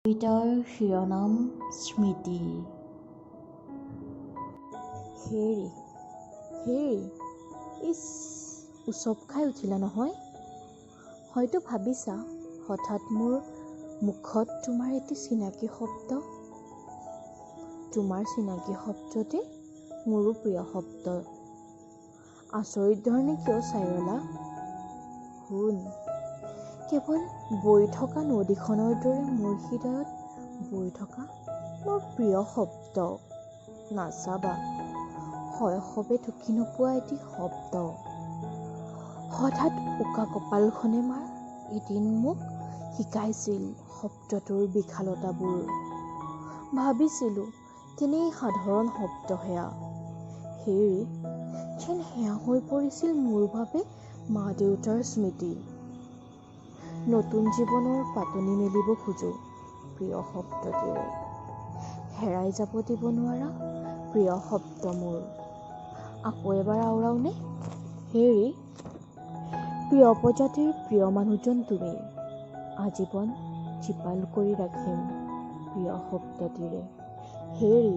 কবিতাৰ শিৰোনাম স্মৃতি। হেৰি ইচ, উচপ খাই উঠিলা নহয়। হয়তো ভাবিছা হঠাৎ মোৰ মুখত তোমাৰ এটি চিনাকি শব্দ। তোমাৰ চিনাকি শব্দটি মোৰো প্ৰিয় শব্দ। আচৰিত ধৰণে কিয় চাই ৰলা? শুন, কেৱল বৈ থকা নদীখনৰ দৰে মোৰ হৃদয়ত বৈ থকা মোৰ প্ৰিয় শব্দ। নাচাবা, শৈশৱে ঢুকি নোপোৱা এটি শব্দ। হঠাৎ উকা কপালখনে এদিন মোক শিকাইছিল শব্দটোৰ বিশালতাবোৰ। ভাবিছিলোঁ তেনেই সাধাৰণ শব্দ সেয়া। যেন সেয়া হৈ পৰিছিল মোৰ বাবে মা দেউতাৰ স্মৃতি। নতুন জীৱনৰ পাতনি মেলিব খোজোঁ প্ৰিয় শব্দটিৰে। হেৰাই যাব দিব নোৱাৰা প্ৰিয় শব্দ মোৰ। আকৌ এবাৰ আওৰাওনে? হেৰি, প্ৰিয় প্ৰজাতিৰ প্ৰিয় মানুহজন তুমি। আজীৱন জীপাল কৰি ৰাখিম প্ৰিয় শব্দটিৰে। হেৰি।